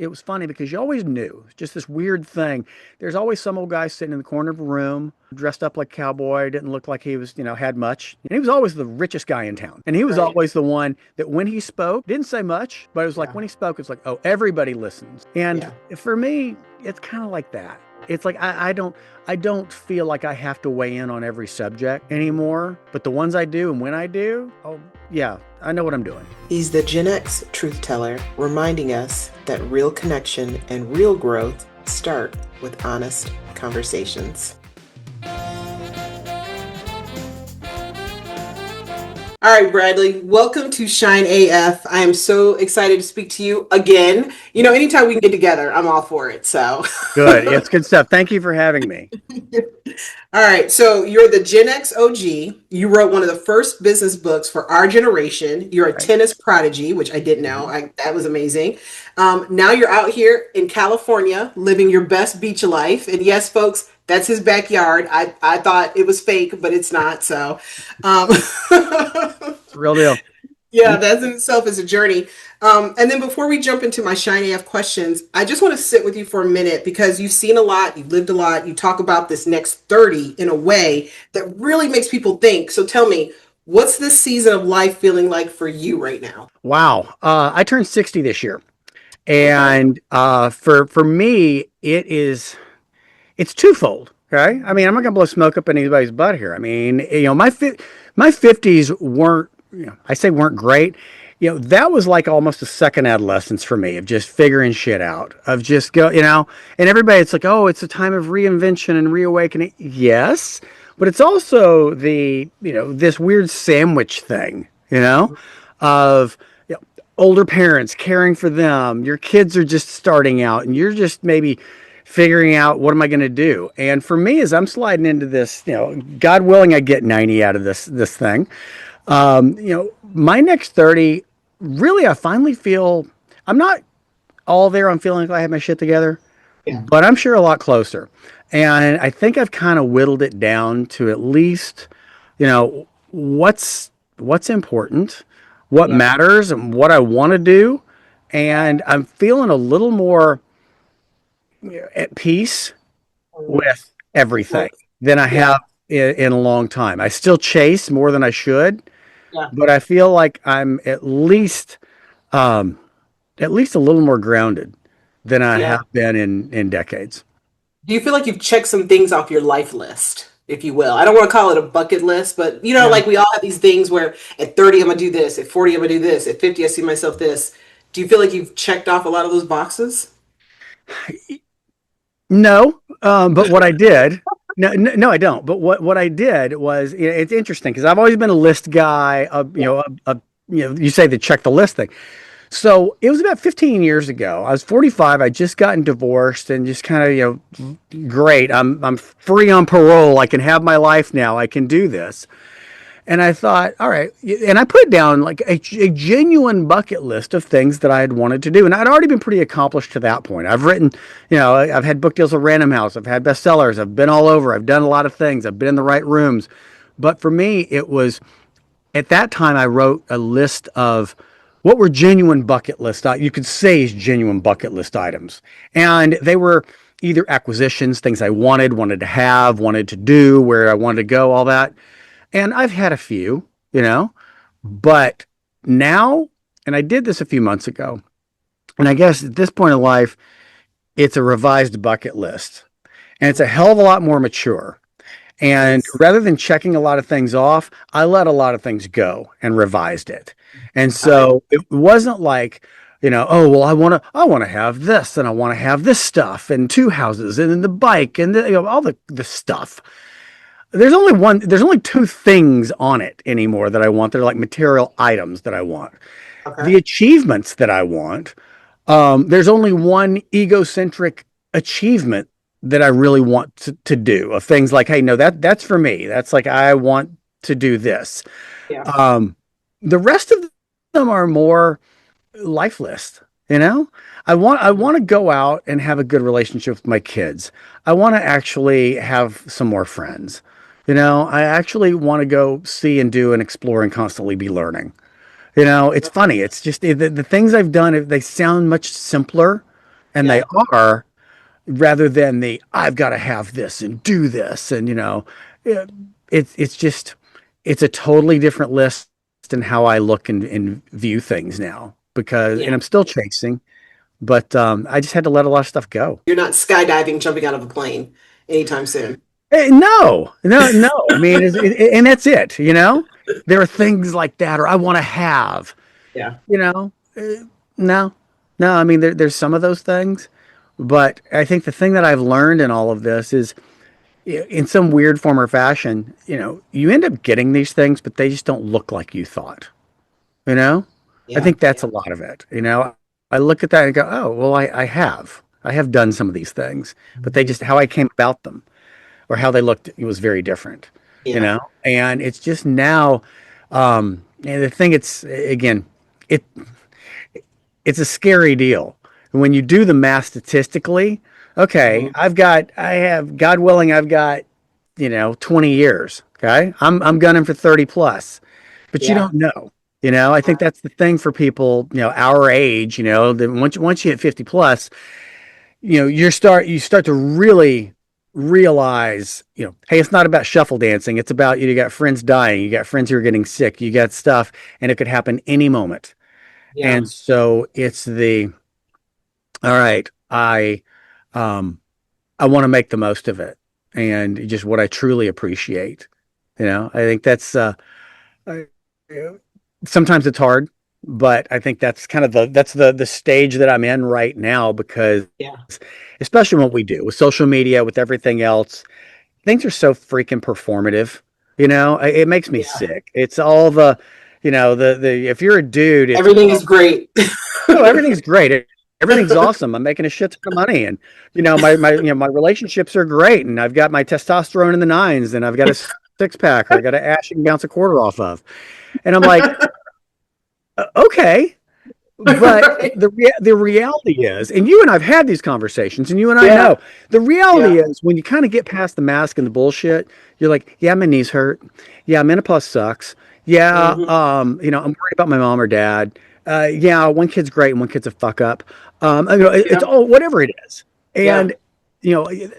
it was funny because you always knew, just this weird thing. There's always some old guy sitting in the corner of a room, dressed up like a cowboy, didn't look like he was, had much. And he was always the richest guy in town. And he was Right. always the one that when he spoke, didn't say much, but it was like Yeah. when he spoke, it's like, oh, everybody listens. And Yeah. for me, it's kind of like that. It's like I don't feel like I have to weigh in on every subject anymore. But the ones I do and when I do, oh yeah, I know what I'm doing. He's the Gen X truth teller, reminding us that real connection and real growth start with honest conversations. All right, Bradley, welcome to Shine AF. I am so excited to speak to you again. Anytime we can get together, I'm all for it. So, Good. It's good stuff. Thank you for having me. all right. So, you're the Gen X OG. You wrote one of the first business books for our generation. You're a Right. tennis prodigy, which I didn't know. Mhm. That was amazing. Now you're out here in California living your best beach life. And yes, folks, that's his backyard. I thought it was fake, but it's not. So, um, It's a real deal. yeah, that in itself is a journey. And then before we jump into my shiny AF questions, I just want to sit with you for a minute because you've seen a lot, you've lived a lot, you talk about this next 30 in a way that really makes people think. So tell me, what's this season of life feeling like for you right now? Wow. I turned 60 this year. Okay. And for me, it's twofold. Okay. I mean, I'm not gonna blow smoke up anybody's butt here. I mean, my 50s weren't, I say weren't great. That was like almost a second adolescence for me of just figuring shit out, of just and everybody, it's like, oh, it's a time of reinvention and reawakening. Yes, but it's also this weird sandwich thing, of older parents caring for them. Your kids are just starting out and you're just maybe figuring out what am I going to do. And for me, as I'm sliding into this, God willing, I get 90 out of this thing. My next 30, really, I finally feel I'm not all there. I'm feeling like I have my shit together, Yeah. but I'm sure a lot closer. And I think I've kind of whittled it down to at least, what's important, what Yeah. matters, and what I want to do. And I'm feeling a little more at peace Mm. with everything With- than I Yeah. have in a long time. I still chase more than I should, Yeah. but I feel like I'm um, at least a little more grounded than I Yeah. have been in decades. Do you feel like you've checked some things off your life list, if you will? I don't want to call it a bucket list, but Yeah. like we all have these things where at 30 I'm gonna do this, at 40 I'm gonna do this, at 50 I see myself this. Do you feel like you've checked off a lot of those boxes? No, but what I did, no, no, no, I don't. But what I did was, it's interesting because I've always been a list guy. Yeah. You say the check the list thing. So it was about 15 years ago. I was 45. I just gotten divorced and just kind of, great. I'm free on parole. I can have my life now. I can do this. And I thought, all right. And I put down like a genuine bucket list of things that I had wanted to do. And I'd already been pretty accomplished to that point. I've written, I've had book deals with Random House. I've had bestsellers. I've been all over. I've done a lot of things. I've been in the right rooms. But for me, it was at that time, I wrote a list of what were genuine bucket list. You could say is genuine bucket list items. And they were either acquisitions, things I wanted to have, wanted to do, where I wanted to go, all that. And I've had a few, but now, and I did this a few months ago, and I guess at this point in life, it's a revised bucket list. And it's a hell of a lot more mature. And Nice. rather than checking a lot of things off, I let a lot of things go and revised it. And I like. so it wasn't like, oh well, I want to have this and I want to have this stuff and two houses and then the bike and all the stuff. There's only two things on it anymore that I want. They're like material items that I want. Okay. The achievements that I want, there's only one egocentric achievement that I really want to do of things like, hey, no, that's for me. That's like, I want to do this. Yeah. Um, the rest of them are more life list, you know? I want to go out and have a good relationship with my kids. I want to actually have some more friends. I actually want to go see and do and explore and constantly be learning. It's funny. It's just the things I've done, they sound much simpler, and they Yeah. are, rather than the I've got to have this and do this, and it, it's just it's a totally different list than how I look and view things now because, and Yeah. I'm still chasing, but I just had to let a lot of stuff go. You're not skydiving, jumping out of a plane anytime soon. No, no, no. I mean, and that's it. There are things like that, or I want to have. Yeah. You know, no, no. I mean, there's some of those things, but I think the thing that I've learned in all of this is, in some weird form or fashion, you end up getting these things, but they just don't look like you thought. You know, I Yeah. think that's a lot of it. I look at that and go, oh, well, I have done some of these things, but they Mhm. just how I came about them or how they looked, it was very different. Yeah. And it's just now, and the thing, it's again, it it's a scary deal when you do the math statistically. Okay, Mhm. God willing, I've got 20 years. Okay, I'm gunning for 30 plus, but you Yeah. don't know. I think that's the thing for people, our age. That once you hit 50 plus, you start to really realize, hey, it's not about shuffle dancing. It's about you got friends dying, you got friends who are getting sick, you got stuff, and it could happen any moment. Yeah. And so it's the all right, um I want to make the most of it and just what I truly appreciate. I think I- sometimes it's hard, but I think that's kind of the stage that I'm in right now because Yeah. especially what we do with social media, with everything else, things are so freaking performative. It makes me Yeah. sick. It's all the if you're a dude, it's Everything is great. oh, everything's great. Everything's awesome. I'm making a shit ton of money, and my relationships are great, and I've got my testosterone in the nines, and I've got a six pack, or I got an ash you can bounce a quarter off of, and I'm like, okay, but Right. the reality is, and you and I've had these conversations, and you and I Yeah. know the reality Yeah. is when you kind of get past the mask and the bullshit, you're like, yeah, my knees hurt. Yeah, menopause sucks. Yeah, Hmm. I'm worried about my mom or dad. Yeah, one kid's great and one kid's a fuck up. It's Yeah. all whatever it is, Yeah. and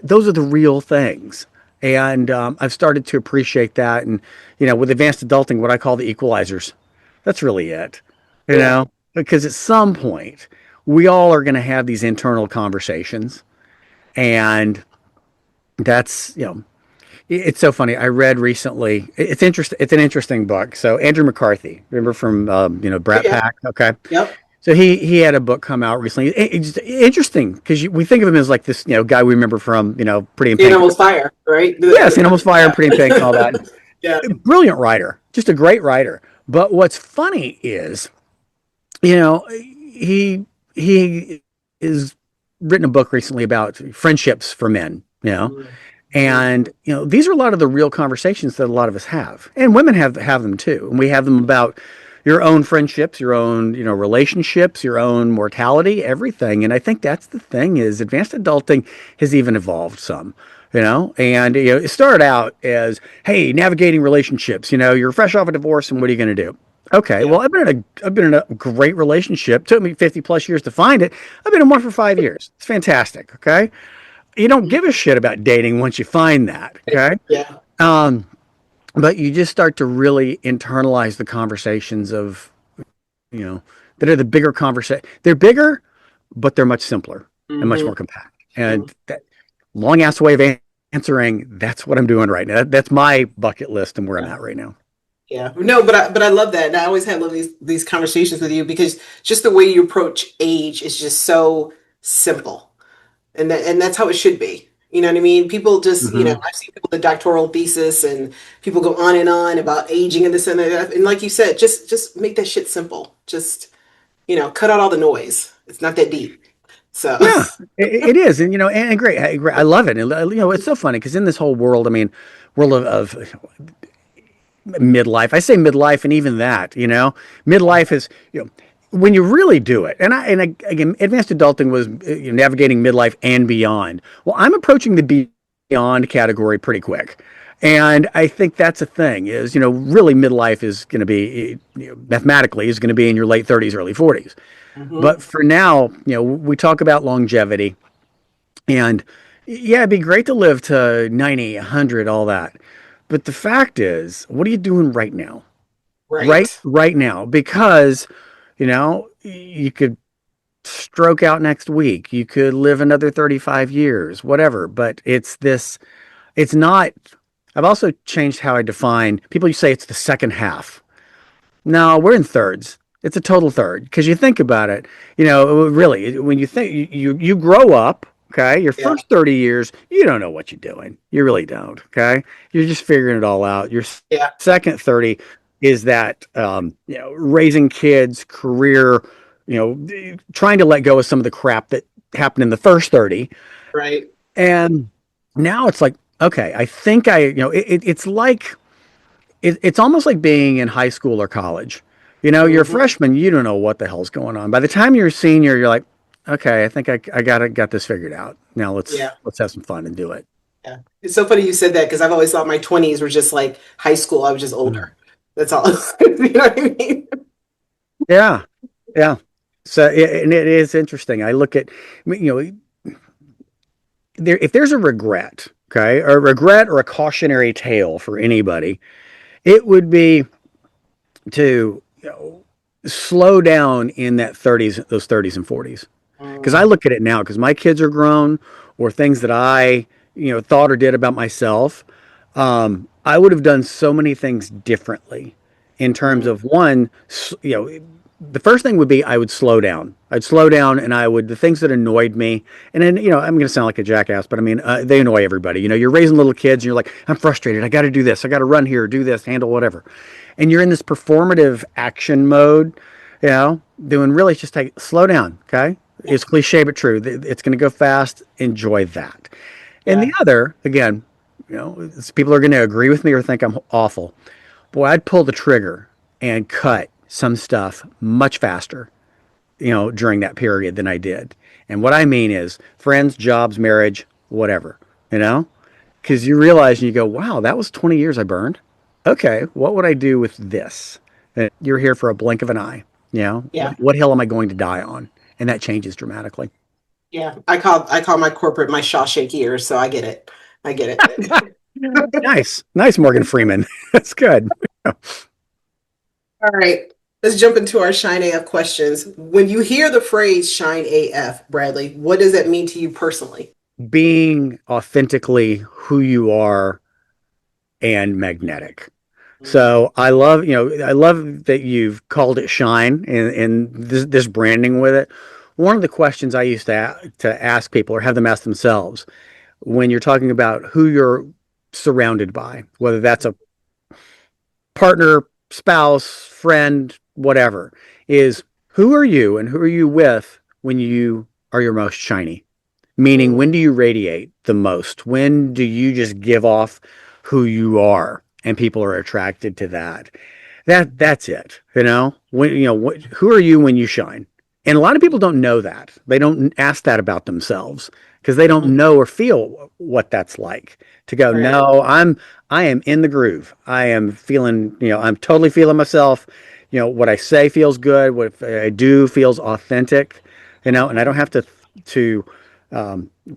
those are the real things. And I've started to appreciate that, and with advanced adulting, what I call the equalizers. That's really it. You Yeah. know, because at some point we all are going to have these internal conversations, and that's it's so funny. I read recently, it's an interesting book. So Andrew McCarthy, remember from Brat Yeah. Pack. Okay, Yep. so he had a book come out recently. It's interesting because we think of him as like this guy we remember from Pretty in Pink. Animals fire, right? Yes, Animals Fire and Yeah. Pretty in Pink and all that. Yeah. Brilliant writer, just a great writer. But what's funny is he is written a book recently about friendships for men, Mm-hmm. and these are a lot of the real conversations that a lot of us have, and women have them too, and we have them about your own friendships, your own relationships, your own mortality, everything. And I think that's the thing is advanced adulting has even evolved some. And it started out as, hey, navigating relationships. You're fresh off a divorce, and what are you going to do? Okay, Yeah. well, I've been in a great relationship. Took me 50 plus years to find it. I've been in one for 5 years. It's fantastic. Okay, you don't give a shit about dating once you find that. Okay, Yeah. um, but you just start to really internalize the conversations of you know that are the bigger conversation. They're bigger, but they're much simpler and much more Hmm. compact. And that long ass way of answering. That's what I'm doing right now. That's my bucket list and where I'm Yeah. at right now. Yeah. No, but I love that. And I always have love these conversations with you because just the way you approach age is just so simple. And that's how it should be. You know what I mean? People just, Hmm. I've seen people with doctoral thesis and people go on and on about aging and this and that. And like you said, just make that shit simple. Just, cut out all the noise. It's not that deep. So Yeah, it is, and and great, I love it. And it's so funny because in this whole world, I mean, world of midlife. I say midlife, and even that, yeah. midlife is, when you really do it. Again, advanced adulting was navigating midlife and beyond. Well, I'm approaching the beyond category pretty quick. And I think that's a thing is, really midlife is going to be, mathematically is going to be in your late 30s, early 40s. Hmm. But for now, we talk about longevity, and yeah, it'd be great to live to 90, 100, all that. But the fact is, what are you doing right now? Right. Right now, because you could stroke out next week. You could live another 35 years, whatever. But it's not. I've also changed how I define people. You say it's the second half. No, we're in thirds. It's a total third because you think about it. Really, when you think you grow up, okay, your Yeah. first 30 years, you don't know what you're doing. You really don't. Okay, you're just figuring it all out. Your Yeah. second 30 is that raising kids, career, trying to let go of some of the crap that happened in the first 30, Right. and now it's like, okay, I think it's like it's almost like being in high school or college. You're a Hmm. freshman, you don't know what the hell's going on. By the time you're a senior, you're like, okay, I think I got this figured out. Now Yeah. let's have some fun and do it. Yeah. It's so funny you said that because I've always thought my 20s were just like high school. I was just Mhm. older. That's all. You know what I mean? Yeah, yeah. So and it is interesting. I look at, if there's a regret, okay, a regret or a cautionary tale for anybody, it would be to slow down in those 30s and 40s. Because I Mm, look at it now, because my kids are grown, or things that I thought or did about myself. I would have done so many things differently in terms mm, of one, the first thing would be I would slow down. I'd slow down, and the things that annoyed me, and then I'm going to sound like a jackass, but I mean they annoy everybody. You're raising little kids and you're like, I'm frustrated, I got to do this, I got to run here, do this, handle whatever, and you're in this performative action mode, doing really just take slow down. Okay, yeah. it's cliche but true. It's going to go fast. Enjoy that. And the Yeah. other, again, people are going to agree with me or think I'm awful. Boy, I'd pull the trigger and cut some stuff much faster, during that period than I did. And what I mean is friends, jobs, marriage, whatever, you know, because you realize and you go, wow, that was 20 years I burned. Okay, what would I do with this? And you're here for a blink of an eye. Yeah. What hill am I going to die on? And that changes dramatically. Yeah. I call my corporate my Shawshank years, so I get it. I get it. Nice. Nice, Morgan Freeman. That's good. All right. Let's jump into our Shine AF questions. When you hear the phrase Shine AF, Bradley, what does that mean to you personally? Being authentically who you are and magnetic. Mm, So I love that you've called it shine and this branding with it. One of the questions I used to ask people or have them ask themselves when you're talking about who you're surrounded by, whether that's a partner, spouse, friend, whatever, is who are you and who are you with when you are your most shiny? Meaning, when mm, do you radiate the most? When do you just give off who you are and people are attracted to that? That's it. Who are you when you shine? And a lot of people don't know that. They don't ask that about themselves because they don't mm. know or feel what that's like to go, Right. no, I am in the groove. I am feeling, I'm totally feeling myself. What I say feels good. What I do feels authentic, and I don't have to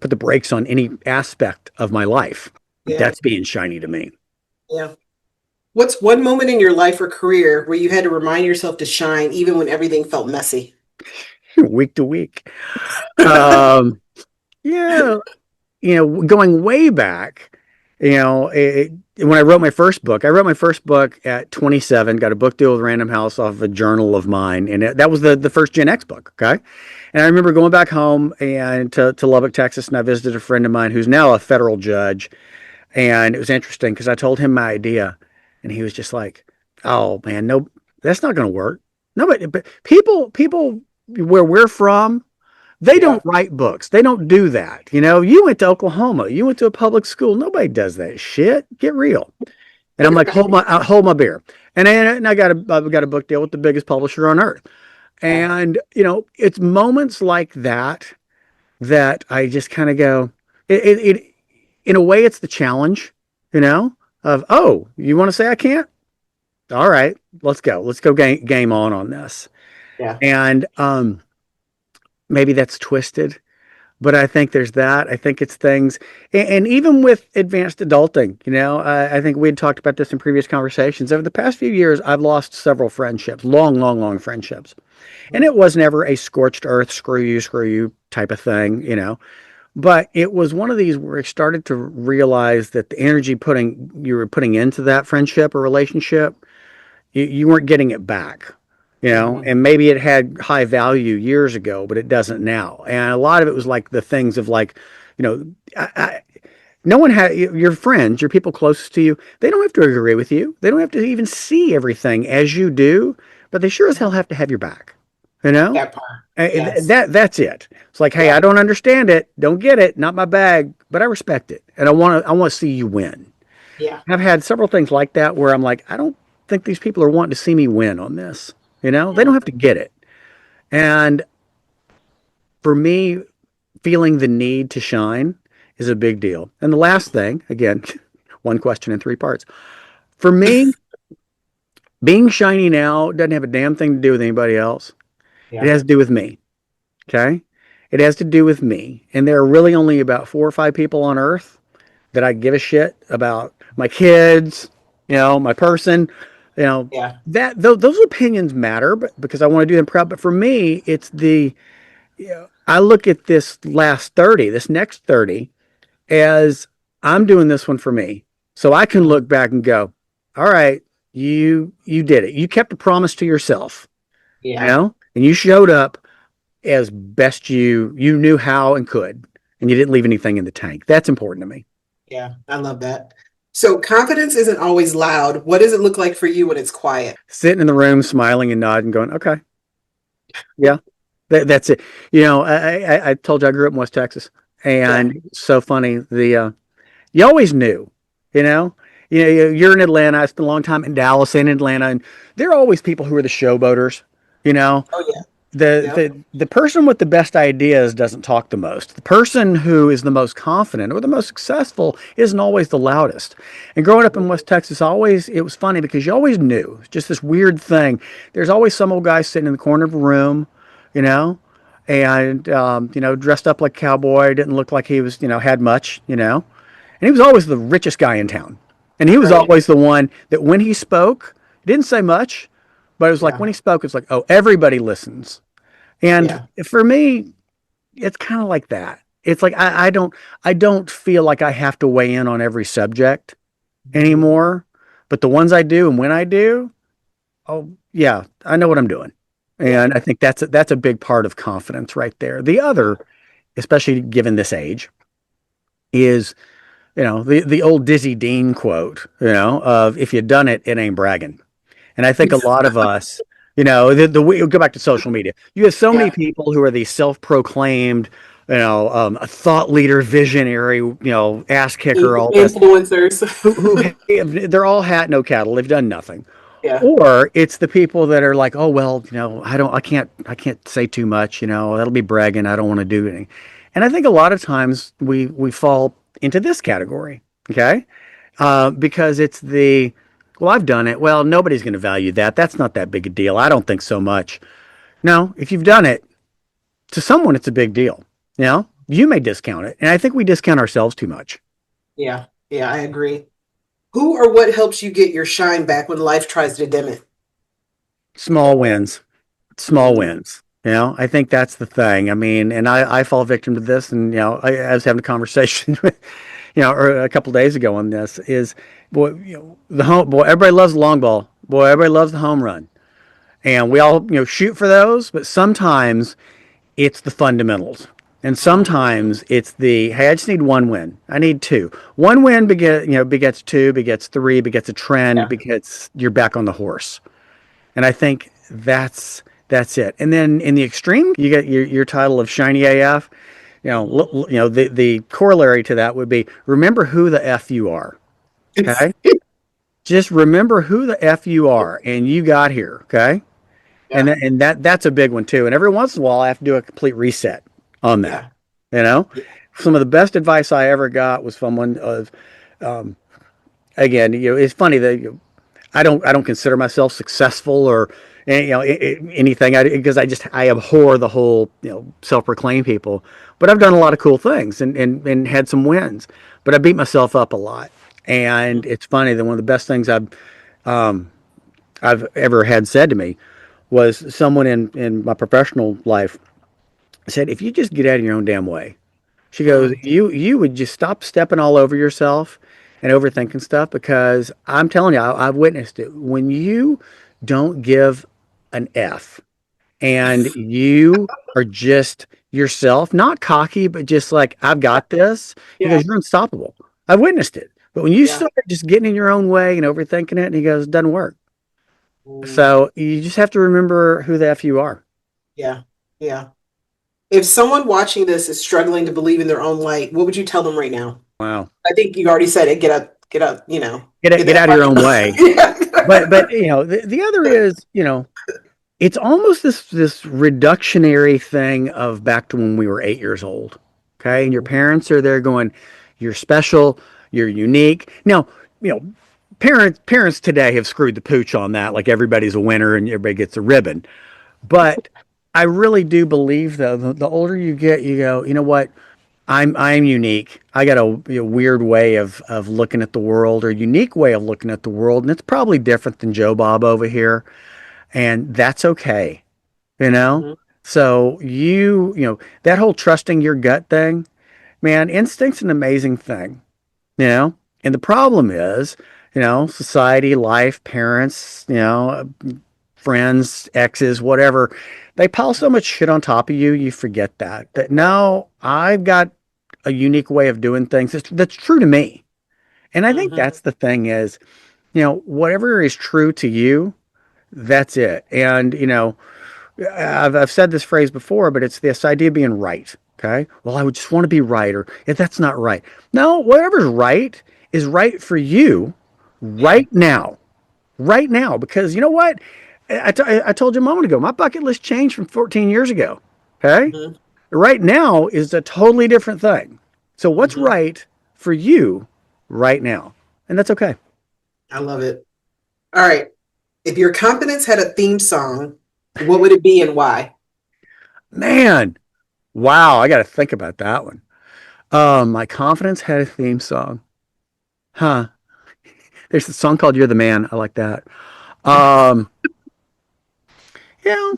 put the brakes on any aspect of my life. Yeah. That's being shiny to me. Yeah. What's one moment in your life or career where you had to remind yourself to shine even when everything felt messy? Week to week. Um, yeah, going way back, when I wrote my first book at 27, got a book deal with Random House off of a journal of mine, and that was the first Gen X book. Okay, and I remember going back home and to Lubbock, Texas, and I visited a friend of mine who's now a federal judge, and it was interesting because I told him my idea, and he was just like, "Oh man, no, that's not going to work." Nobody, but people where we're from, they Yeah. don't write books. They don't do that. You went to Oklahoma. You went to a public school. Nobody does that shit. Get real. And I'm like, hold my beer. And I got a book deal with the biggest publisher on earth. Yeah. And it's moments like that I just kind of go. It in a way, it's the challenge. Of, oh, you want to say I can't? All right, let's go. Let's go game on this. Yeah. And maybe that's twisted, but I think there's that. I think it's things, and even with advanced adulting, I think we had talked about this in previous conversations. Over the past few years, I've lost several friendships, long, long, long friendships. And it was never a scorched earth, screw you type of thing. But it was one of these where I started to realize that the energy you were putting into that friendship or relationship, you weren't getting it back. Hmm. And maybe it had high value years ago, but it doesn't now. And a lot of it was like the things of like, you know, no one had your friends, your people closest to you. They don't have to agree with you. They don't have to even see everything as you do, but they sure as hell have to have your back. You know, That part. Yes. that's it. It's like, hey, I Yeah. don't understand it, don't get it, not my bag, but I respect it, and I want to see you win. Yeah. I've had several things like that where I'm like, I don't think these people are wanting to see me win on this. They don't have to get it. And for me, feeling the need to shine is a big deal. And the last thing, again, one question in three parts. For me, being shiny now doesn't have a damn thing to do with anybody else. It Yeah. has to do with me. Okay. It has to do with me. And there are really only about 4 or 5 people on earth that I give a shit about my kids, my person, you know, Yeah. those opinions matter, but because I want to do them proud. But for me, it's I look at this last 30, this next 30 as I'm doing this one for me. So I can Mhm. look back and go, all right, you did it. You kept a promise to yourself, Yeah. and you showed up as best you knew how and could, and you didn't leave anything in the tank. That's important to me. Yeah. I love that. So confidence isn't always loud. What does it look like for you when it's quiet? Sitting in the room, smiling and nodding, going, okay, yeah, that's it. I told you I grew up in West Texas, Yeah. and so funny. You always knew, you know. You're in Atlanta. I spent a long time in Dallas and Atlanta, and there are always people who are the showboaters. You know, Oh yeah. the Yep. the person with the best ideas doesn't talk the most. The person who is the most confident or the most successful isn't always the loudest. And growing up in West Texas, always it was funny because you always knew just this weird thing. There's always some old guy sitting in the corner of a room, you know, and dressed up like a cowboy, didn't look like he was had much. And he was always the richest guy in town. And he was Right. always the one that when he spoke, didn't say much, but it was like Yeah. when he spoke, it's like, oh, everybody listens. And Yeah. for me, it's kind of like that. It's like I don't feel like I have to weigh in on every subject Mhm. anymore. But the ones I do and when I do, oh yeah, I know what I'm doing. Yeah. And I think that's a big part of confidence right there. The other, especially given this age, is the old Dizzy Dean quote, of if you done it, it ain't bragging. And I think a lot of us, we go back to social media. You have so many Yeah. people who are these self-proclaimed, a thought leader, visionary, ass kicker, all this, Influencers. they're all hat no cattle. They've done nothing. Yeah. Or it's the people that are like, oh well, I can't say too much. That'll be bragging. I don't want to do anything. And I think a lot of times we fall into this category, okay? Because it's well, I've done it. Well, nobody's going to value that. That's not that big a deal. I don't think so much. No, if you've done it, to someone, it's a big deal. You may discount it. And I think we discount ourselves too much. Yeah. Yeah. I agree. Who or what helps you get your shine back when life tries to dim it? Small wins, small Mm. wins. I think that's the thing. I mean, and I fall victim to this. And, I was having a conversation with, or a couple of days ago on this is, boy, the home, boy, everybody loves the long ball. Boy, everybody loves the home run. And we all, shoot for those, but sometimes it's the fundamentals. And Mhm. sometimes it's hey, I just need one win. I need two. One win begets two, begets three, begets a trend, Yeah. begets you're back on the horse. And I think that's it. And then in the extreme, you get your title of shiny AF. Mhm. The corollary to that would be remember who the F you are. Okay? Just remember who the F you are and you got here. Okay? And Yeah. that's a big one too. And every once in a while, I have to do a complete reset on that. Yeah. You know, Yeah. some of the best advice I ever got was from one of, again, it's funny that I don't consider myself successful or anything because I abhor the whole self-proclaimed people. But I've done a lot of cool things and had some wins. But I beat myself up a lot. And it's funny that one of the best things I've ever had said to me was someone in my professional life said, if you just get out of your own damn way, she goes, Mm, you would just stop stepping all over yourself and overthinking stuff because I'm telling you, I've witnessed it. When you don't give an F and you are just yourself, not cocky, but just like, I've got this, he yeah, goes, you're unstoppable. I've witnessed it. But when you yeah, start just getting in your own way and overthinking it, and he goes, it doesn't work. mm, So you just have to remember who the F you are. yeah, yeah. If someone watching this is struggling to believe in their own light, what would you tell them right now? Wow. I think you already said it. Get up, get Get the F out of your own way. out. But the other is, it's almost this reductionary thing of back to when we were 8 years old. Okay. And your parents are there going, you're special, you're unique. Now, you know, parents today have screwed the pooch on that. Like everybody's a winner and everybody gets a ribbon. But I really do believe though, the older you get, you go, you know what? I'm unique. I got a weird way of looking at the world or unique way of looking at the world. And it's probably different than Joe Bob over here. And that's okay, you know? Mhm, So that whole trusting your gut thing, man, instinct's an amazing thing, you know? And the problem is, society, life, parents, friends, exes, whatever, they pile so much shit on top of you, you forget that no, I've got a unique way of doing things that's true to me. And I think mhm, that's the thing is, whatever is true to you, that's it. And, I've said this phrase before, but it's this idea of being right. Okay. Well, I would just want to be right, or if that's not right. No, whatever's right is right for you yeah, right now. Right now. Because you know what? I told you a moment ago, my bucket list changed from 14 years ago. Okay. mhm, Right now is a totally different thing. So what's mhm. right for you right now? And that's okay. I love it. All right. If your confidence had a theme song, what would it be and why? Man, wow, I got to think about that one. My confidence had a theme song. Huh. There's a song called You're the Man. I like that. Um, yeah,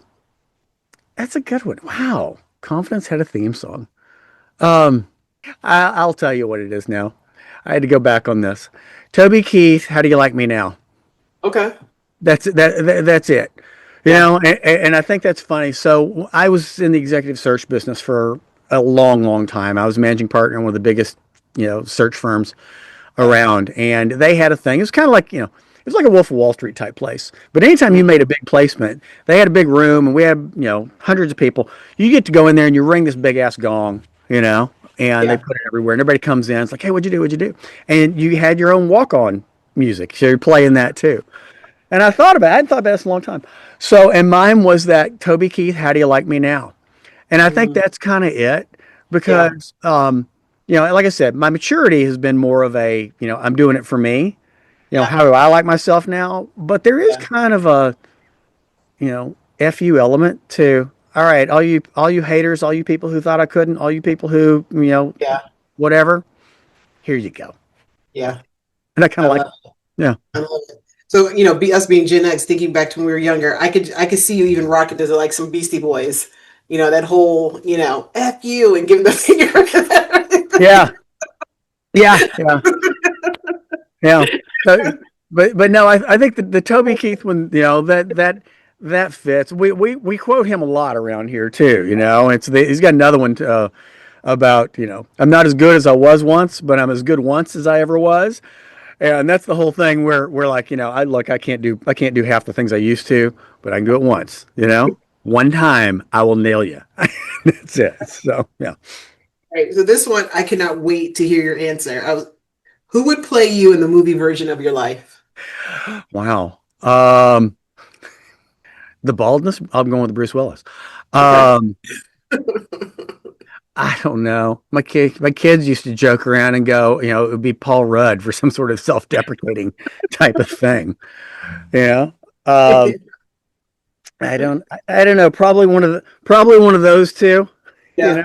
that's a good one. Wow. Confidence had a theme song. Um, I'll tell you what it is now. I had to go back on this. Toby Keith, How Do You Like Me Now? Okay. That's it. Yeah. And I think that's funny. So I was in the executive search business for a long, long time. I was managing partner in one of the biggest, search firms Yeah. around, and they had a thing. It was kind of like, it was like a Wolf of Wall Street type place. But anytime you made a big placement, they had a big room, and we had, hundreds of people. You get to go in there and you ring this big ass gong, and they Yeah. put it everywhere, and everybody comes in. It's like, hey, what'd you do? What'd you do? And you had your own walk on music, so you're playing that too. And I hadn't thought about this in a long time. So, and mine was that Toby Keith, How Do You Like Me Now? And I think Mm, that's kind of it yeah. because, like I said, my maturity has been more of a, I'm doing it for me. Yeah. How do I like myself now? But there is Yeah. kind of a, FU element to, all right, all you haters, all you people who thought I couldn't, all you people who, Yeah. whatever, here you go. Yeah. And I kind I of like, love it. yeah, I love it. So, us being Gen X, thinking back to when we were younger, I could see you even rocking to like some Beastie Boys. That whole, F you and giving the finger. yeah, yeah, yeah. Yeah. So, but no, I think the Toby Keith one, that fits. We quote him a lot around here too. He's got another one about I'm not as good as I was once, but I'm as good once as I ever was, and that's the whole thing. Where we're like, I can't do half the things I used to, but I can do it once. One time I will nail you. That's it. So yeah. Right. So this one, I cannot wait to hear your answer. Who would play you in the movie version of your life? Wow. The baldness. I'm going with Bruce Willis. Okay. Um, I don't know. My kids used to joke around and go, it would be Paul Rudd for some sort of self-deprecating type of thing. Yeah. Um, I don't know. Probably one of those two. You Yeah, know.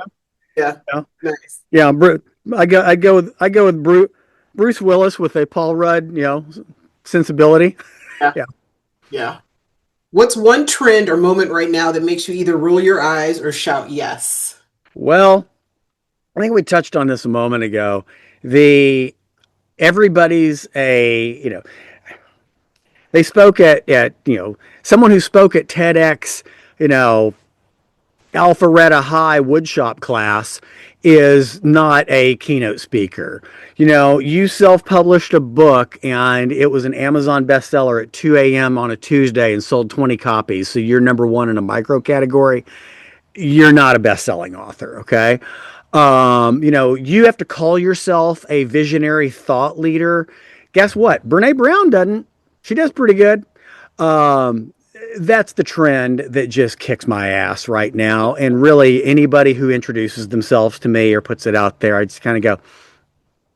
yeah, Yeah. nice. Yeah. I go with Bruce Willis with a Paul Rudd, sensibility. Yeah, Yeah. yeah. What's one trend or moment right now that makes you either roll your eyes or shout yes? Well, I think we touched on this a moment ago. The everybody's a they spoke at someone who spoke at TEDx, you know Alpharetta High woodshop class is not a keynote speaker. You self-published a book and it was an Amazon bestseller at 2 a.m. on a Tuesday and sold 20 copies. So you're number one in a micro category. You're not a best-selling author, okay? You have to call yourself a visionary thought leader. Guess what? Brene Brown doesn't. She does pretty good. Um, that's the trend that just kicks my ass right now. And really, anybody who introduces themselves to me or puts it out there, I just kind of go,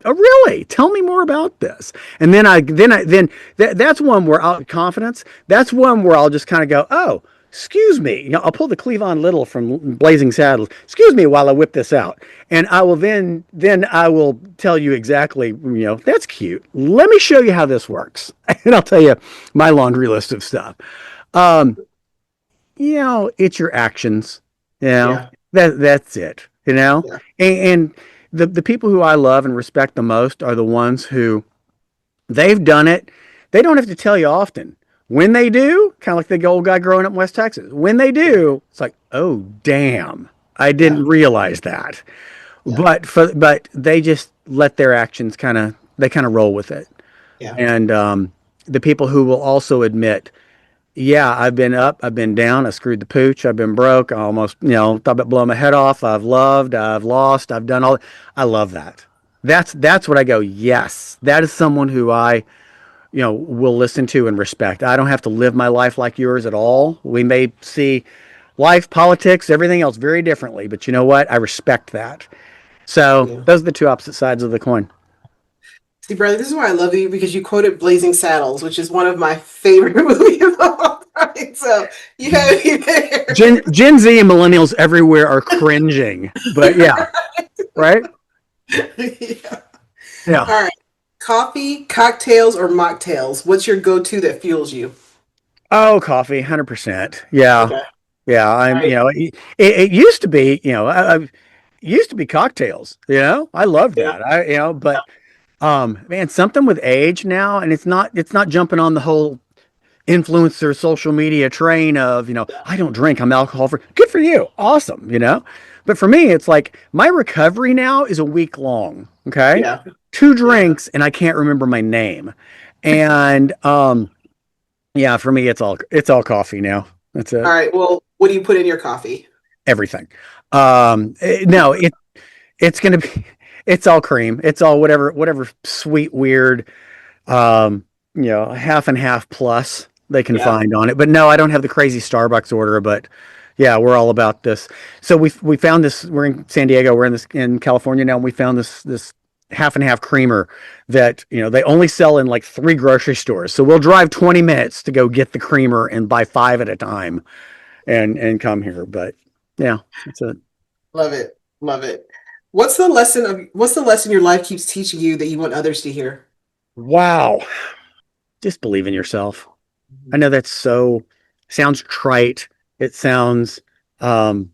"Oh, really? Tell me more about this." And that's one where I'll confidence. That's one where I'll just kind of go, "Oh, excuse me." I'll pull the Cleavon Little from Blazing Saddles. Excuse me while I whip this out, and I will then I will tell you exactly. That's cute. Let me show you how this works, and I'll tell you my laundry list of stuff. Um, it's your actions. Yeah, That's it. yeah, And the people who I love and respect the most are the ones who they've done it. They don't have to tell you often. When they do, kind of like the old guy growing up in West Texas. When they do, it's like, oh damn, I yeah, didn't realize that. yeah, But they just let their actions kind of roll with it. yeah, And the people who will also admit, yeah, I've been up, I've been down, I screwed the pooch, I've been broke, I almost, thought about blowing my head off, I've loved, I've lost, I've done all. I love that. That's what I go, yes, that is someone who I, will listen to and respect. I don't have to live my life like yours at all. We may see life, politics, everything else very differently, but you know what? I respect that. So yeah. those are the two opposite sides of the coin. See, brother, this is why I love you because you quoted Blazing Saddles, which is one of my favorite movies of all time. So you have me there. Gen Z and millennials everywhere are cringing, but yeah, right? Yeah. Yeah. All right. Coffee, cocktails, or mocktails? What's your go-to that fuels you? Oh, coffee, 100%. Yeah. Okay. Yeah. All I'm, right. it used to be, I used to be cocktails, I love Yeah. that. But, man, something with age now, and it's not jumping on the whole influencer social media train of, I don't drink, I'm alcohol free. Good for you. Awesome. But for me, it's like my recovery now is a week long. Okay. Yeah. Two Yeah. drinks and I can't remember my name. And, yeah, for me, it's all coffee now. That's All it. right. Well, what do you put in your coffee? Everything. No, it's gonna be it's all cream. It's all whatever sweet weird half and half plus they can Yeah. find on it. But no, I don't have the crazy Starbucks order. But yeah, we're all about this. So we found this. We're in San Diego. We're in California now, and we found this half and half creamer that they only sell in like 3 grocery stores. So we'll drive 20 minutes to go get the creamer and buy 5 at a time and come here. But yeah, that's it. Love it. Love it. What's the lesson your life keeps teaching you that you want others to hear? Wow, just believe in yourself. I know that's so sounds trite. It sounds um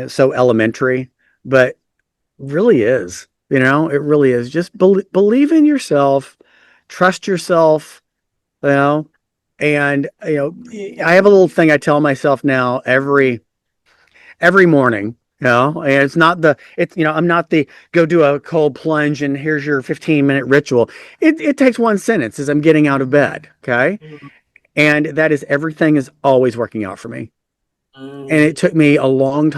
so elementary, but really is. It really is. Just believe in yourself, trust yourself, you know. And I have a little thing I tell myself now every morning. And I'm not the go do a cold plunge and here's your 15-minute ritual. It takes one sentence as I'm getting out of bed. Okay. And that is everything is always working out for me. And Mm. it took me a long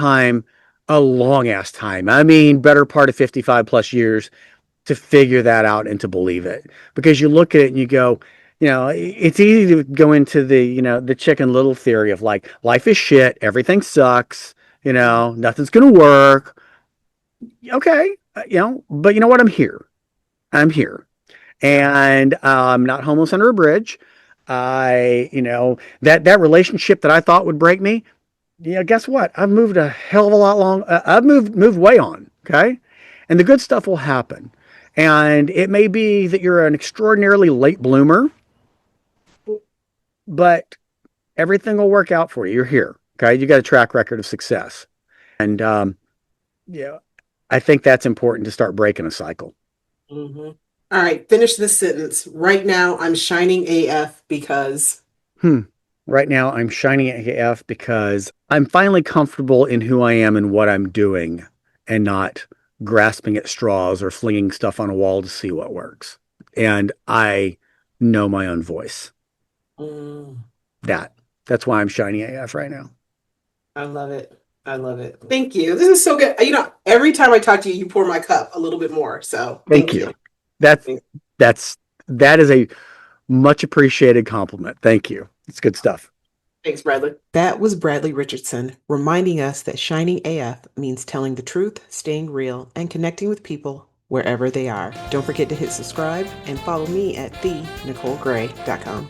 ass time. I mean, better part of 55 plus years to figure that out and to believe it. Because you look at it and you go, it's easy to go into the Chicken Little theory of like, life is shit, everything sucks, nothing's going to work. Okay, but you know what? I'm here. I'm here, Yeah. and I'm not homeless under a bridge. That relationship that I thought would break me. Yeah, guess what? I've moved a hell of a lot long. I've moved way on. Okay, and the good stuff will happen. And it may be that you're an extraordinarily late bloomer, but everything will work out for you. You're here. Okay, you got a track record of success, and yeah, I think that's important to start breaking a cycle. Hmm. All right, finish this sentence. Right now, I'm shining AF because. Hmm. Right now, I'm shining at AF because I'm finally comfortable in who I am and what I'm doing and not grasping at straws or flinging stuff on a wall to see what works. And I know my own voice. Mm, That that's why I'm shining AF right now. I love it. I love it. Thank you. This is so good. Every time I talk to you, you pour my cup a little bit more. So Thank thank you. you. That's that's that is a much appreciated compliment. Thank you. It's good stuff. Thanks, Bradley. That was Bradley Richardson reminding us that shining AF means telling the truth, staying real, and connecting with people wherever they are. Don't forget to hit subscribe and follow me at thenicolegray.com.